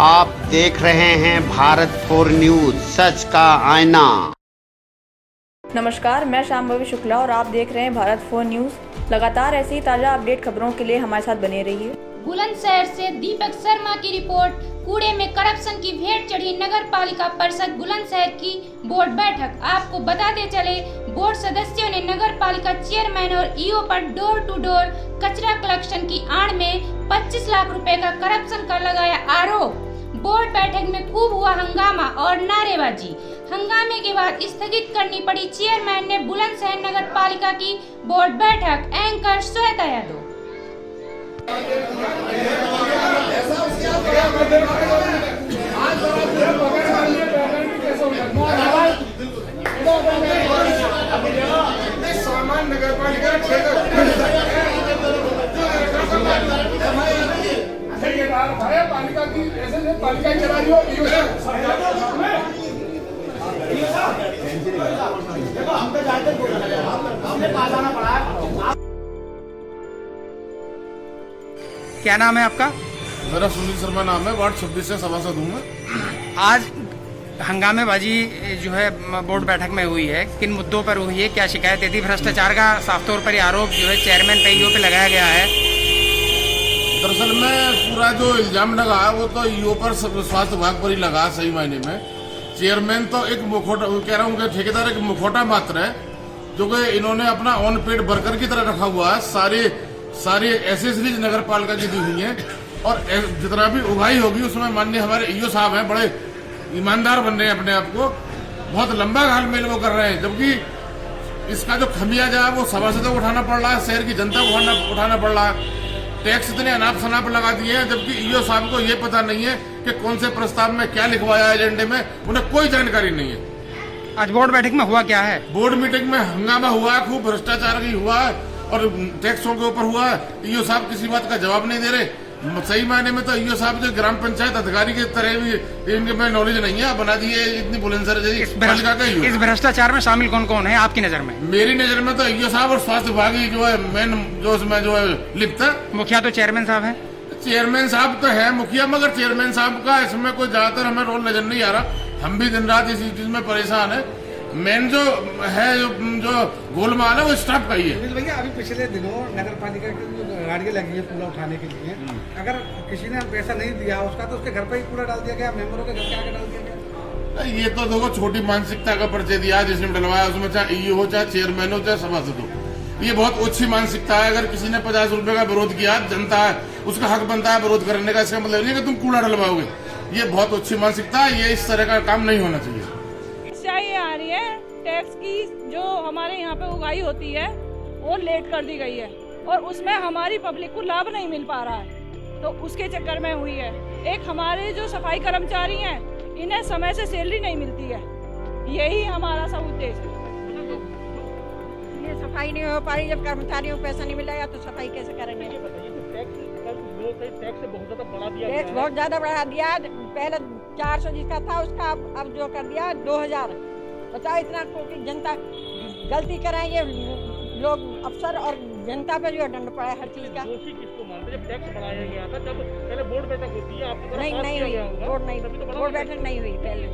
आप देख रहे हैं भारत 4 न्यूज, सच का आईना। नमस्कार, मैं शांभवी शुक्ला और आप देख रहे हैं भारत 4 न्यूज। लगातार ऐसी ताज़ा अपडेट खबरों के लिए हमारे साथ बने रहिए। बुलंदशहर से दीपक शर्मा की रिपोर्ट। कूड़े में करप्शन की भेंट चढ़ी नगर पालिका परिषद बुलंदशहर की बोर्ड बैठक। आपको बताते चले, बोर्ड सदस्यों ने नगर पालिका चेयरमैन और ईओ पर डोर टू डोर कचरा कलेक्शन की आड़ में 25 लाख रुपए का करप्शन का लगाया आरोप। बोर्ड बैठक में खूब हुआ हंगामा और नारेबाजी। हंगामे के बाद स्थगित करनी पड़ी चेयरमैन ने बुलंदशहर नगर पालिका की बोर्ड बैठक। एंकर श्वेता यादव। पालिका की ऐसे पालिका चला रही हो क्या नाम है आपका? मेरा सुनील शर्मा नाम है, वार्ड 26 से सभासद हूँ मैं। आज हंगामेबाजी जो है बोर्ड बैठक में हुई है, किन मुद्दों पर हुई है, क्या शिकायत थी? भ्रष्टाचार का साफ तौर पर आरोप जो है चेयरमैन पे ईओ पे लगाया गया है। दरअसल में पूरा जो इल्जाम लगा है वो तो ईओ पर, स्वास्थ्य विभाग पर ही लगा सही मायने में। चेयरमैन तो एक मुखौटा, कह रहा हूँ ठेकेदार एक मुखौटा मात्र है, जो कि इन्होंने अपना ऑन पेड वर्कर की तरह रखा हुआ है। सारी एसेसरीज नगर पालिका की दी हुई है और जितना भी उगाही होगी उसमें माननीय हमारे ईओ साहब हैं, बड़े ईमानदार बन रहे हैं अपने आप को, बहुत लंबा घालमेल वो कर रहे हैं। जबकि इसका जो खमियाजा है वो सभासदों को उठाना पड़ रहा है, शहर की जनता को उठाना पड़ रहा है। टैक्स इतने अनाप शनाप लगा दिए हैं, जबकि ईओ साहब को ये पता नहीं है कि कौन से प्रस्ताव में क्या लिखवाया है एजेंडे में, उन्हें कोई जानकारी नहीं है। आज बोर्ड बैठक में हुआ क्या है? बोर्ड मीटिंग में हंगामा हुआ है, खूब भ्रष्टाचार भी हुआ है और टैक्सों के ऊपर हुआ है। ईओ साहब किसी बात का जवाब नहीं दे रहे। सही मायने में तो ईओ साहब जो ग्राम पंचायत अधिकारी की तरह भी इनके में नॉलेज नहीं है, बना दिए इतनी बुलंदशहर पालिका का ईओ। इस भ्रष्टाचार में शामिल कौन कौन है आपकी नजर में? मेरी नजर में तो ईओ साहब और स्वास्थ्य विभाग ही जो है मेन, जो उसमें जो है लिप्त है। मुखिया तो चेयरमैन साहब है। चेयरमैन साहब तो है मुखिया, मगर चेयरमैन साहब का इसमें कोई ज्यादातर हमें रोल नजर नहीं आ रहा। हम भी दिन रात इसी चीज में परेशान है। मेन जो है जो गोलमाल है वो स्टाफ का ही है। भैया, अभी पिछले दिनों नगर पालिका की जो गाड़ियाँ लगी है कूड़ा उठाने के लिए, अगर किसी ने पैसा नहीं दिया उसका तो उसके घर पर ही कूड़ा डाल दिया गया, मेंबरों के घर के आगे डाल दिया गया। ये तो देखो छोटी मानसिकता का परिचय दिया जिसने डलवाया, उसमें चाहे ईओ हो, चाहे चेयरमैन हो, चाहे सभासद हो। ये बहुत अच्छी मानसिकता है। अगर किसी ने 50 रुपए का विरोध किया, जनता है उसका हक बनता है विरोध करने का। इसका मतलब नहीं कि तुम कूड़ा डलवाओगे। ये बहुत अच्छी मानसिकता है, ये इस तरह का काम नहीं होना चाहिए। ये आ रही है टैक्स की, जो हमारे यहाँ पे उगाही होती है वो लेट कर दी गई है और उसमें हमारी पब्लिक को लाभ नहीं मिल पा रहा है, तो उसके चक्कर में हुई है। एक हमारे जो सफाई कर्मचारी हैं, इन्हें समय से सैलरी नहीं मिलती है। यही हमारा सब उद्देश्य है। ये सफाई नहीं हो पा रही, जब कर्मचारियों को पैसा नहीं मिलेगा तो सफाई कैसे करेंगे? टैक्स बहुत ज्यादा बढ़ा दिया। पहले 400 जिसका था उसका अब जो कर दिया 2000। बताओ, इतना जनता गलती कराए, ये लोग अफसर और जनता पे जो दंड पड़ा है हर चीज का। दोषी किसको मानते? जब टैक्स बढ़ाया गया था, जब पहले बोर्ड बैठक होती है, आपकी नहीं हुई बोर्ड बैठक नहीं हुई। पहले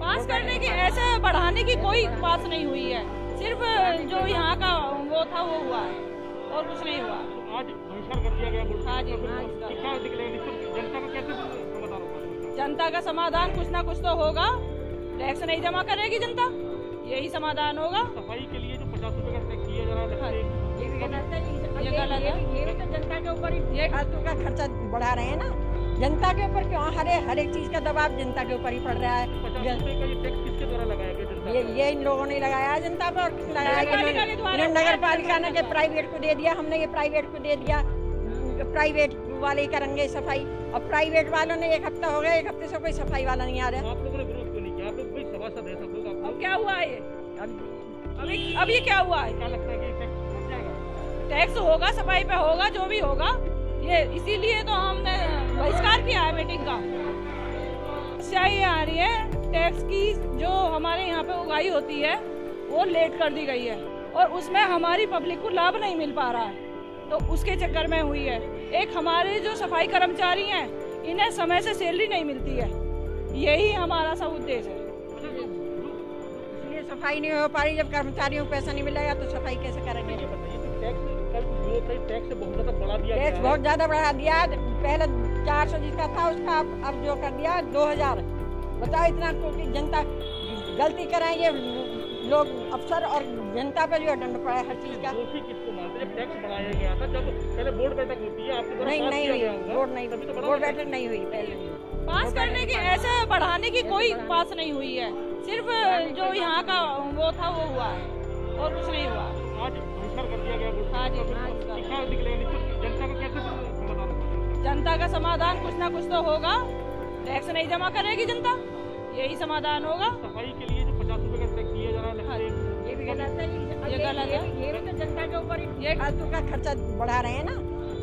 पास करने की, ऐसे बढ़ाने की कोई बात नहीं हुई है। सिर्फ जो यहाँ का वो था वो हुआ है और कुछ नहीं हुआ। आज बहिष्कार कर दिया गया। हाँ जी, जनता का कैसे समाधान होगा? जनता का समाधान कुछ ना कुछ तो होगा। टैक्स नहीं जमा करेगी जनता, यही समाधान होगा। सफाई के लिए जो 50 रुपए का टैक्स दिया जा रहा है, ये भी गलत है। ये भी तो जनता के ऊपर ही फालतू का खर्चा बढ़ा रहे हैं ना। जनता के ऊपर क्यों? हर एक चीज का दबाव जनता के ऊपर ही पड़ रहा है। 50 रुपए का ये टैक्स किसके द्वारा लगाया गया? जनता ये इन लोगों ने लगाया है जनता पर। और किसने लगाया? इन्होंने नगर पालिका ने प्राइवेट को दे दिया। हमने ये प्राइवेट को दे दिया, प्राइवेट वाले ही करेंगे सफाई। और प्राइवेट वालों ने एक हफ्ता हो गया, एक हफ्ते से कोई सफाई वाला नहीं आ रहा। आप लोगों ने विरोध क्यों नहीं किया? आप लोग भाई सभासद है सब लोग। अब क्या हुआ है? अब ये क्या हुआ है? क्या लगता है कि टैक्स बढ़ जाएगा? टैक्स होगा, सफाई पे होगा, जो भी होगा। ये इसीलिए तो हमने बहिष्कार किया है मीटिंग का। ये आ रही है टैक्स की, जो हमारे यहाँ पे उगाही होती है वो लेट कर दी गई है और उसमें हमारी पब्लिक को लाभ नहीं मिल पा रहा है, तो उसके चक्कर में हुई है। एक हमारे जो सफाई कर्मचारी हैं, इन्हें समय से सैलरी नहीं मिलती है। यही हमारा सब उद्देश्य है। इसलिए सफाई नहीं हो पा रही। जब कर्मचारियों को पैसा नहीं मिलेगा तो सफाई कैसे करेंगे? टैक्स बहुत ज्यादा बढ़ा दिया टैक्स बहुत ज्यादा बढ़ा दिया। पहले 400 जिसका था उसका अब जो कर दिया 2000। बताओ, इतना कोटि जनता गलती कराएं, ये लोग अफसर और जनता पर जो दंड पड़ा है हर चीज का। किसको मानते हैं? टैक्स बढ़ाया गया था जब पहले बोर्ड बैठक होती है, आपके नहीं हुई बोर्ड बैठक नहीं हुई पहले। पास करने की, ऐसे बढ़ाने की कोई पास नहीं हुई है। सिर्फ जो यहाँ का वो था वो हुआ है और कुछ नहीं हुआ। आज घोषणा कर दिया गया। हाँ जी, जनता को कैसे समाधान? जनता का समाधान कुछ ना कुछ तो होगा। टैक्स नहीं जमा करेगी जनता, यही समाधान होगा। सफाई के लिए जो 50 रुपए का टैक्स दिया जा रहा है, ये भी गलत है। ये गलत है। ये भी तो जनता के ऊपर ही फालतू का खर्चा बढ़ा रहे हैं ना।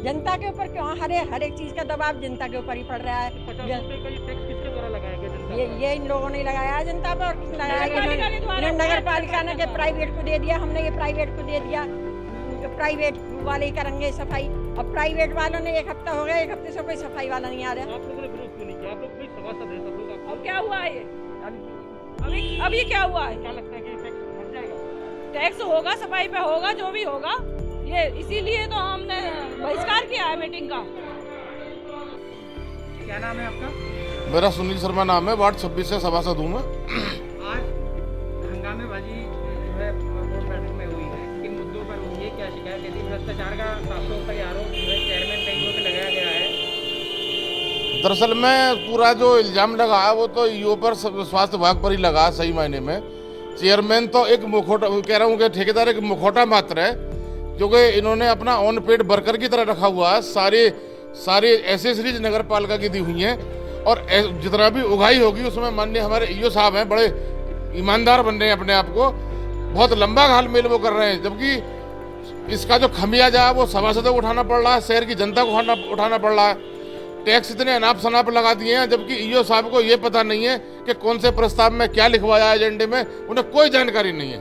जनता के ऊपर क्यों? हर एक चीज का दबाव जनता के ऊपर ही पड़ रहा है। 50 रुपए का ये टैक्स किसके द्वारा लगाया गया? जनता ये इन लोगों ने लगाया है जनता पर। नगर पालिका ने प्राइवेट को दे दिया। हमने ये प्राइवेट को दे दिया, प्राइवेट वाले ही करेंगे सफाई। अब प्राइवेट वालों ने 1 हफ्ता हो गया, 1 हफ्ते से कोई सफाई वाला नहीं आ रहा। आप लोगों ने विरोध क्यों नहीं किया? आप लोग कोई सभासद है, सब लोग। अब क्या हुआ है ये? अब ये क्या हुआ है? क्या लगता है कि टैक्स बढ़ जाएगा? टैक्स होगा, सफाई पे होगा, जो भी होगा। ये इसीलिए तो हमने बहिष्कार किया है मीटिंग का। क्या नाम है आपका? मेरा सुनील शर्मा नाम है, वार्ड 26 से सभासद हूँ मैं। आज हंगामेबाजी जो है बोर्ड बैठक में हुई है, किन मुद्दों पर हुई है, क्या शिकायत थी? भ्रष्टाचार का 700 रुपये आरोप जो है चेयरमैन कईयों पे लगाया गया है। दरअसल में पूरा जो इल्जाम लगा है वो तो ईओ पर, स्वास्थ्य विभाग पर ही लगा है सही मायने में। चेयरमैन तो एक मुखौटा, कह रहा हूँ कि ठेकेदार एक मुखौटा मात्र है, जो कि इन्होंने अपना ऑन पेड वर्कर की तरह रखा हुआ है। सारे एसेसरीज नगर पालिका की दी हुई हैं और जितना भी उगाही होगी उसमें माननीय हमारे ईओ साहब हैं, बड़े ईमानदार बन रहे हैं अपने आप को, बहुत लंबा घालमेल वो कर रहे हैं। जबकि इसका जो खमियाजा है वो सभासदों को उठाना पड़ रहा है, शहर की जनता को उठाना पड़ रहा है। टैक्स इतने अनाप शनाप लगा दिए हैं, जबकि ईओ साहब को ये पता नहीं है कि कौन से प्रस्ताव में क्या लिखवाया है एजेंडे में, उन्हें कोई जानकारी नहीं है।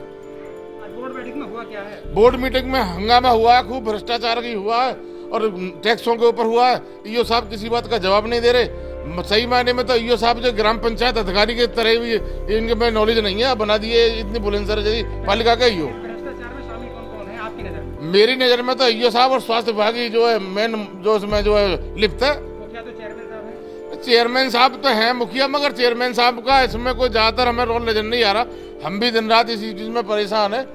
बोर्ड बैठक में हुआ क्या है? बोर्ड मीटिंग में हंगामा हुआ है, खूब भ्रष्टाचार की हुआ है और टैक्सों के ऊपर हुआ है। ईओ साहब किसी बात का जवाब नहीं दे रहे। सही मायने में तो ईओ साहब जो ग्राम पंचायत अधिकारी के तरह भी इनके में नॉलेज नहीं है, बना दिए इतनी बुलंदशहर जैसी पालिका का ईओ। भ्रष्टाचार में शामिल कौन है आपकी नजर में? मेरी नजर में तो ईओ साहब और स्वास्थ्य विभाग ही जो है मेन, जो उसमें जो है लिप्त है। मुखिया तो चेयरमैन साहब है। चेयरमैन साहब तो हैं मुखिया, मगर चेयरमैन साहब का इसमें कोई ज्यादातर हमें रोल नजर नहीं आ रहा। हम भी दिन रात इसी चीज में परेशान है।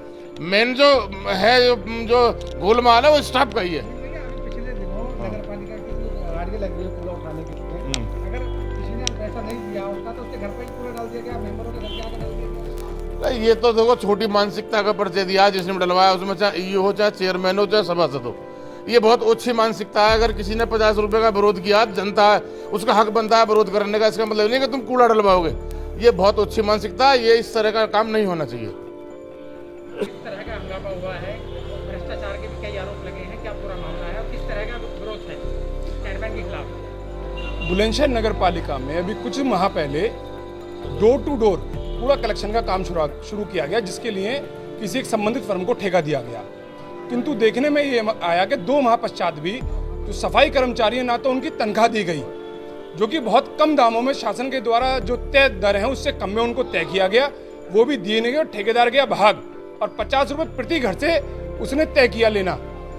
मेन जो है जो गोलमाल है वो स्टाफ का ही है। पिछले दिनों नगर पालिका की जो गाड़ी लगी है कूड़ा उठाने के लिए, अगर किसी ने पैसा नहीं दिया उसका तो उसके घर पर ही कूड़ा डाल दिया गया, मेंबरों के घर के आगे डाल दिया गया। ये तो देखो छोटी मानसिकता का परिचय दिया जिसने डलवाया, उसमें चाहे ईओ हो, चाहे चेयरमैन हो, चाहे सभासद हो। ये बहुत अच्छी मानसिकता है। अगर किसी ने 50 रुपए का विरोध किया, जनता है उसका हक बनता है विरोध करने का। इसका मतलब नहीं कि तुम कूड़ा डलवाओगे। ये बहुत अच्छी मानसिकता है। ये इस तरह का काम नहीं होना चाहिए। किस तरह का हंगामा हुआ है? भ्रष्टाचार के भी कई आरोप लगे हैं, क्या पूरा मामला है और किस तरह का विरोध है चेयरमैन के खिलाफ? बुलंदशहर नगर पालिका में अभी कुछ माह पहले डोर टू डोर कूड़ा कलेक्शन का काम शुरू किया गया, जिसके लिए किसी एक संबंधित फर्म को ठेका दिया गया। किंतु देखने में ये आया कि 2 माह पश्चात भी जो सफाई कर्मचारी हैं, ना तो उनकी तनख्वाह दी गई, जो कि बहुत कम दामों में शासन के द्वारा जो तय दर है उससे कम में उनको तय किया गया, वो भी दिए नहीं गए। ठेकेदार गया भाग और 50 रुपये प्रति घर से उसने तय किया लेना,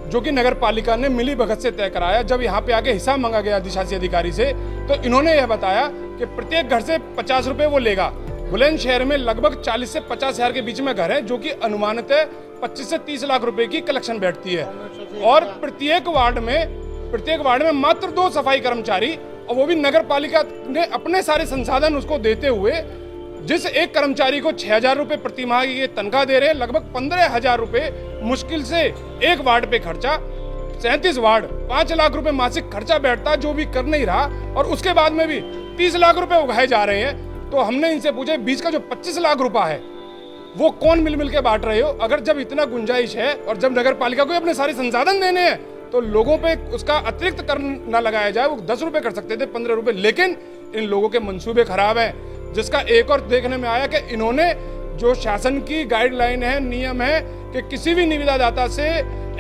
जो कि नगर पालिका ने मिली भगत से तय कराया। जब यहाँ पे आके हिसाब मांगा गया अधिशासी अधिकारी से, तो इन्होंने यह बताया कि प्रत्येक घर से 50 रुपये वो लेगा। बुलंदशहर में लगभग 40 से 50 हजार के बीच में घर है, जो कि अनुमानित 25 से 30 लाख रुपए की कलेक्शन बैठती है। और प्रत्येक वार्ड में मात्र 2 सफाई कर्मचारी, और वो भी नगर पालिका ने अपने सारे संसाधन उसको देते हुए, जिस एक कर्मचारी को 6,000 रुपए प्रति माह की तनख्वाह दे रहे हैं, लगभग 15,000 रुपए मुश्किल से एक वार्ड पे खर्चा। 37 वार्ड 5 लाख रुपए मासिक खर्चा बैठता, जो भी कर नहीं रहा, और उसके बाद में भी 30 लाख रुपए उगाए जा रहे हैं। तो हमने इनसे पूछे बीच का जो 25 लाख रुपया है वो कौन मिल के बांट रहे हो? अगर जब इतना गुंजाइश है और जब नगर पालिका को अपने सारे संसाधन देने हैं, तो लोगों पे उसका अतिरिक्त कर न लगाया जाए। वो 10 रुपए कर सकते थे, 15 रुपए, लेकिन इन लोगों के मंसूबे खराब हैं। जिसका एक और देखने में आया कि इन्होंने जो शासन की गाइडलाइन है, नियम है कि किसी भी निविदादाता से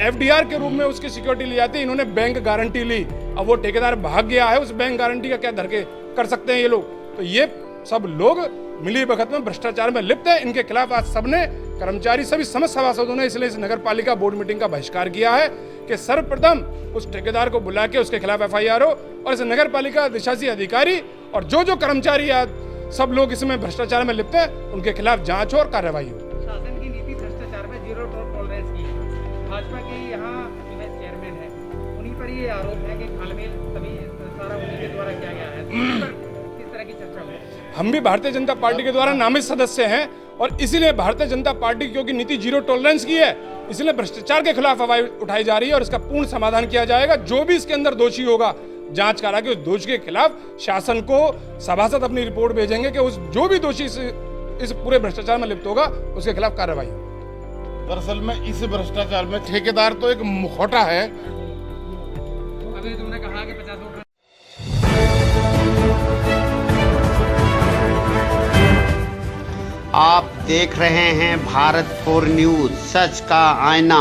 FDR के रूप में उसकी सिक्योरिटी ली जाती है, इन्होंने बैंक गारंटी ली। अब वो ठेकेदार भाग गया है, उस बैंक गारंटी का क्या धरके कर सकते हैं ये लोग। तो ये सब लोग मिली भगत में भ्रष्टाचार में लिप्त है। इनके खिलाफ आज सबने कर्मचारी सभी समस्त सभासदों ने इसलिए इस नगर पालिका बोर्ड मीटिंग का बहिष्कार किया है कि सर्वप्रथम उस ठेकेदार को बुला के उसके खिलाफ FIR हो और इस नगर पालिका अधिशासी अधिकारी और जो कर्मचारी आज सब लोग इसमें भ्रष्टाचार में लिप्त हैं उनके खिलाफ जांच हो और कार्रवाई हो। शासन की नीति भ्रष्टाचार में जीरो टॉलरेंस की है। भाजपा के यहाँ चेयरमैन है, उन्हीं पर ये आरोप है कि खालमेल सभी सारा उन्हीं के द्वारा किया गया है। किस तरह की चर्चा हुई? हम भी भारतीय जनता पार्टी के द्वारा नामित सदस्य हैं और इसीलिए भारतीय जनता पार्टी क्योंकि नीति जीरो टॉलरेंस की है, इसलिए भ्रष्टाचार के खिलाफ आवाज उठाई जा रही है और इसका पूर्ण समाधान किया जाएगा। जो भी इसके अंदर दोषी होगा जांच करा के उस दोषी के खिलाफ शासन को सभासद अपनी रिपोर्ट भेजेंगे कि उस जो भी दोषी इस पूरे भ्रष्टाचार में लिप्त होगा उसके खिलाफ कार्रवाई हो। दरअसल में इस भ्रष्टाचार में ठेकेदार तो एक मुखौटा है। अभी तुमने कहा कि 50 आप देख रहे हैं भारत 4 न्यूज, सच का आईना।